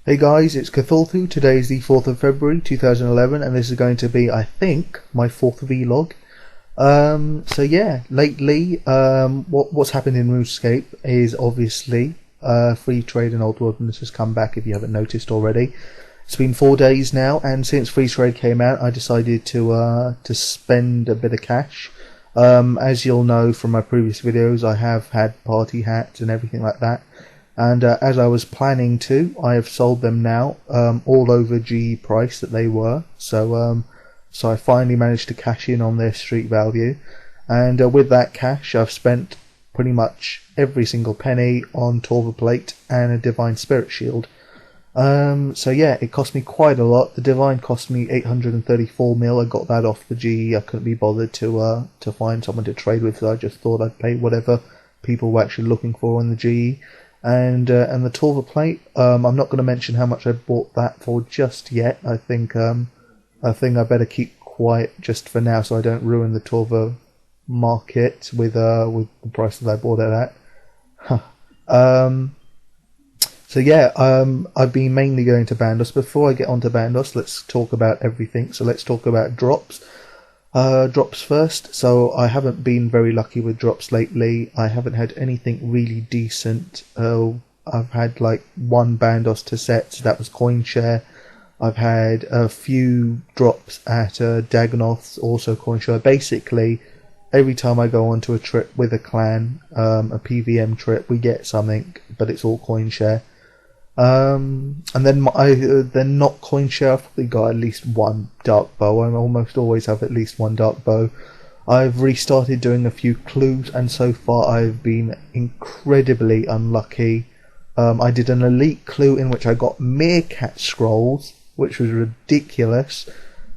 Hey guys, it's Cthulthu. Today is the 4th of February 2011 and this is going to be, I think, my 4th vlog. So yeah, lately, what's happened in RuneScape is obviously Free Trade and Old Wilderness has come back, if you haven't noticed already. It's been 4 days now, and since Free Trade came out I decided to spend a bit of cash. As you'll know from my previous videos, I have had party hats and everything like that. And as I was planning to, I have sold them now, all over GE price that they were. So I finally managed to cash in on their street value. And with that cash, I've spent pretty much every single penny on Torva plate and a Divine Spirit Shield. So yeah, it cost me quite a lot. The Divine cost me 834 mil. I got that off the GE. I couldn't be bothered to find someone to trade with, so I just thought I'd pay whatever people were actually looking for on the GE. And the Torva plate, I'm not going to mention how much I bought that for just yet. I think I better keep quiet just for now, so I don't ruin the Torva market with the price that I bought it at. So yeah, I've been mainly going to Bandos. Before I get onto Bandos, let's talk about everything. So let's talk about drops. Drops first. So I haven't been very lucky with drops lately. I haven't had anything really decent. I've had like one Bandos to set, so that was coin share. I've had a few drops at Dagonoth's, also coin share. Basically, every time I go onto a trip with a clan, a PVM trip, we get something, but it's all coin share. And then not coin share, I've probably got at least one dark bow. I almost always have at least one dark bow. I've restarted doing a few clues, and so far I've been incredibly unlucky. I did an elite clue in which I got meerkat scrolls, which was ridiculous.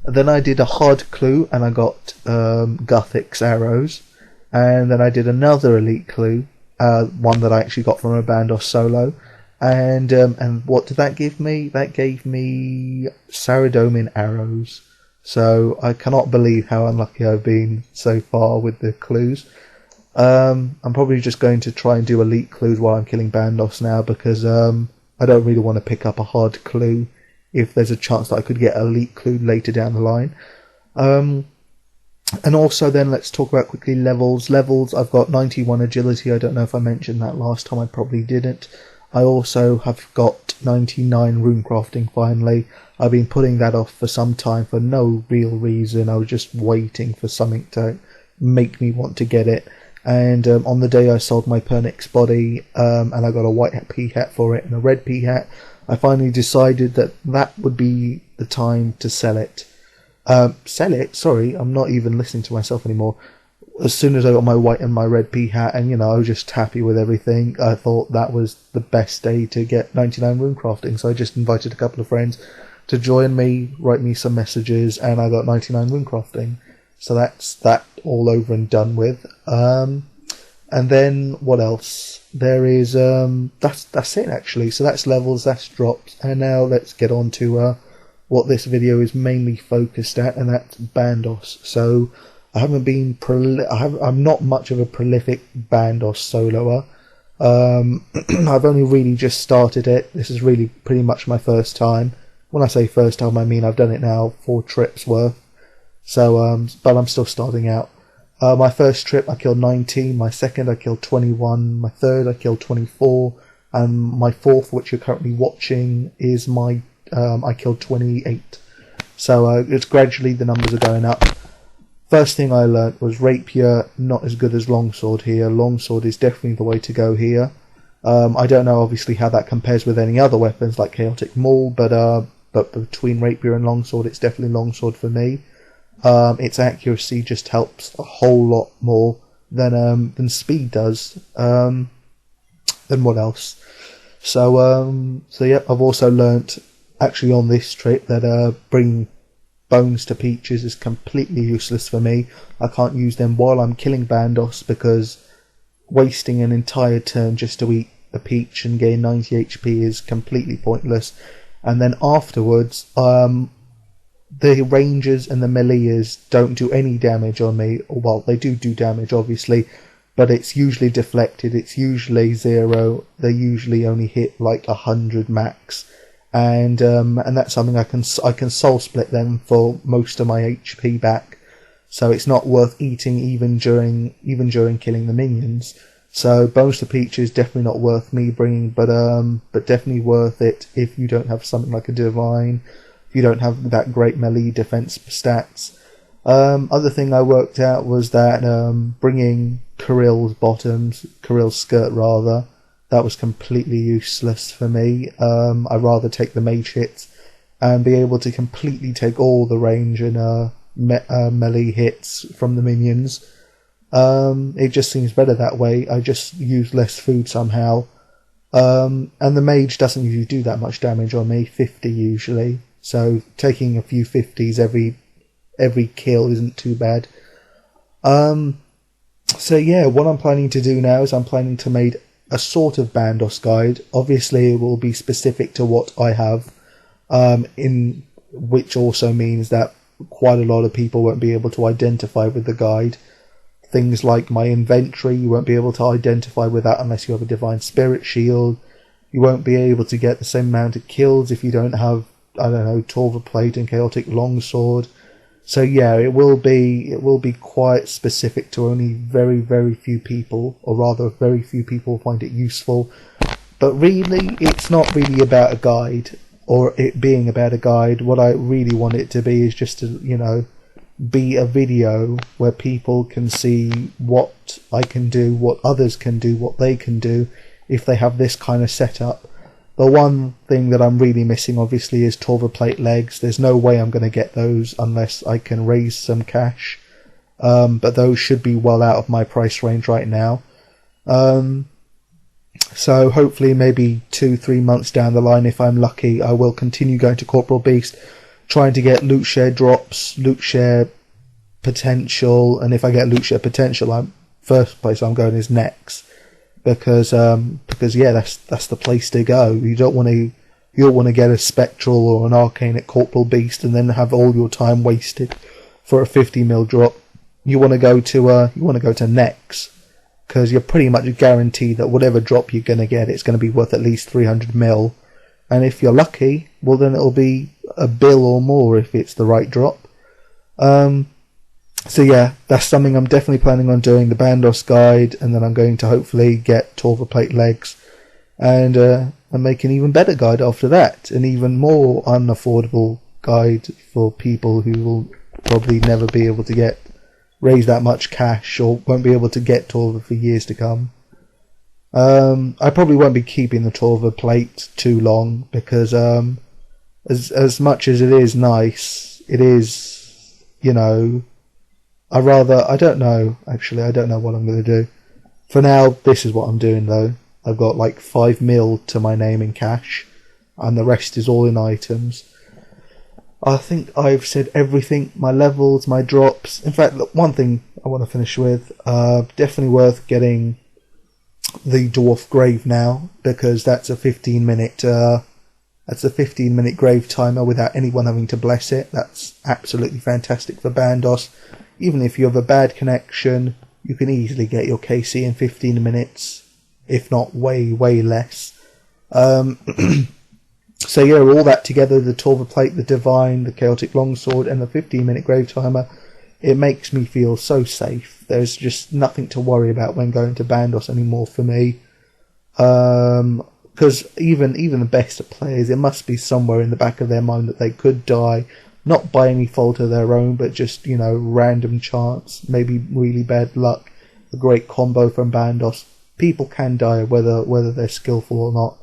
Then I did a hard clue and I got Guthix arrows. And then I did another elite clue, one that I actually got from a Bandos solo. And what did that give me? That gave me Saradomin arrows. So I cannot believe how unlucky I've been so far with the clues. I'm probably just going to try and do elite clues while I'm killing Bandos now, because I don't really want to pick up a hard clue if there's a chance that I could get an elite clue later down the line. And also then let's talk about quickly levels. I've got 91 agility. I don't know if I mentioned that last time. I probably didn't. I also have got 99 rune crafting finally. I've been putting that off for some time for no real reason. I was just waiting for something to make me want to get it. And on the day I sold my Pernix body, and I got a white pea hat for it and a red pea hat, I finally decided that that would be the time to sell it. Sell it? Sorry, I'm not even listening to myself anymore. As soon as I got my white and my red pea hat, and I was just happy with everything, I thought that was the best day to get 99 rune crafting. So I just invited a couple of friends to join me, write me some messages, and I got 99 rune crafting. So that's that all over and done with. And then what else? There is that's it actually. So that's levels, that's drops, and now let's get on to what this video is mainly focused at, and that's Bandos. So I haven't been I'm not much of a prolific Bandos soloer. I've only really just started it. This is really pretty much my first time. When I say first time, I mean I've done it now 4 trips worth. So but I'm still starting out. My first trip I killed 19, my second I killed 21, my third I killed 24, and my fourth, which you're currently watching, is my I killed 28. So it's gradually the numbers are going up. First thing I learnt was Rapier, not as good as Longsword here. Longsword is definitely the way to go here. I don't know obviously how that compares with any other weapons like Chaotic Maul, but between Rapier and Longsword, it's definitely Longsword for me. Its accuracy just helps a whole lot more than speed does. Then what else? So yeah, I've also learnt actually on this trip that bringing bones to peaches is completely useless for me. I can't use them while I'm killing Bandos, because wasting an entire turn just to eat a peach and gain 90 HP is completely pointless. And then afterwards, the rangers and the meleeers don't do any damage on me. Well, they do damage obviously, but it's usually deflected, it's usually 0, they usually only hit like 100 max. and that's something I can soul split them for most of my HP back. So it's not worth eating even during killing the minions. So Bones to Peach is definitely not worth me bringing, but definitely worth it if you don't have something like a Divine, if you don't have that great melee defense stats. Other thing I worked out was that bringing Kirill's skirt rather, that was completely useless for me. I'd rather take the mage hits and be able to completely take all the range and melee hits from the minions. It just seems better that way. I just use less food somehow. And the mage doesn't usually do that much damage on me, 50 usually. So taking a few 50s every kill isn't too bad. So yeah, what I'm planning to do now is I'm planning to make a sort of Bandos guide. Obviously it will be specific to what I have, in which also means that quite a lot of people won't be able to identify with the guide. Things like my inventory, you won't be able to identify with that unless you have a Divine Spirit Shield. You won't be able to get the same amount of kills if you don't have, I don't know, Torva Plate and Chaotic Longsword. So yeah, it will be quite specific to only very, very few people, or rather very few people find it useful. But really, it's not really about a guide, or it being about a guide. What I really want it to be is just to, be a video where people can see what I can do, what others can do, what they can do if they have this kind of setup. The one thing that I'm really missing obviously is Torva Plate legs. There's no way I'm going to get those unless I can raise some cash, but those should be well out of my price range right now. So hopefully maybe 2-3 months down the line, if I'm lucky, I will continue going to Corporal Beast, trying to get loot share drops, loot share potential, and if I get loot share potential, first place I'm going is Nex, because yeah, that's the place to go. You don't want to get a Spectral or an Arcane at Corporal Beast and then have all your time wasted for a 50 mil drop. You want to go to Nex, because you're pretty much guaranteed that whatever drop you're going to get, it's going to be worth at least 300 mil. And if you're lucky, well then it'll be a bill or more if it's the right drop. So yeah, that's something I'm definitely planning on doing, the Bandos guide, and then I'm going to hopefully get Torva Plate legs and make an even better guide after that, an even more unaffordable guide for people who will probably never be able to raise that much cash, or won't be able to get Torva for years to come. I probably won't be keeping the Torva Plate too long, because as much as it is nice, it is, I don't know what I'm going to do. For now, this is what I'm doing though. I've got like 5 mil to my name in cash, and the rest is all in items. I think I've said everything, my levels, my drops. In fact, look, one thing I want to finish with, definitely worth getting the Dwarf Grave now, because that's a 15-minute grave timer without anyone having to bless it. That's absolutely fantastic for Bandos. Even if you have a bad connection, you can easily get your KC in 15 minutes, if not way, way less. So yeah, all that together, the Torva Plate, the Divine, the Chaotic Longsword, and the 15-minute grave timer, it makes me feel so safe. There's just nothing to worry about when going to Bandos anymore for me. Because even the best of players, it must be somewhere in the back of their mind that they could die, not by any fault of their own, but just, random chance, maybe really bad luck, a great combo from Bandos. People can die whether they're skillful or not.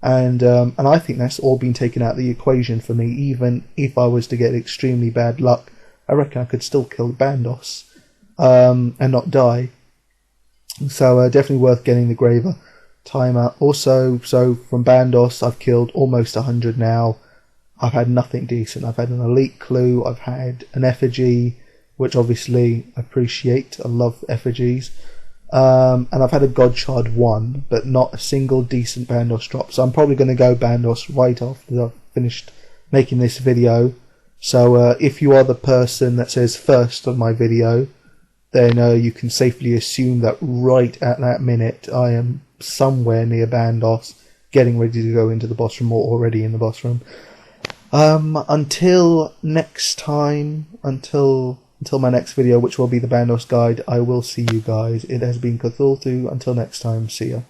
And I think that's all been taken out of the equation for me. Even if I was to get extremely bad luck, I reckon I could still kill Bandos and not die. So definitely worth getting the Graver timer. Also, so from Bandos, I've killed almost 100 now. I've had nothing decent. I've had an Elite Clue, I've had an Effigy, which obviously I appreciate. I love effigies. And I've had a God Shard 1, but not a single decent Bandos drop. So I'm probably going to go Bandos right after I've finished making this video. So if you are the person that says first on my video, then you can safely assume that right at that minute I am somewhere near Bandos, getting ready to go into the boss room or already in the boss room. Until next time, until my next video, which will be the Bandos guide, I will see you guys. It has been Cthulthu. Until next time, see ya.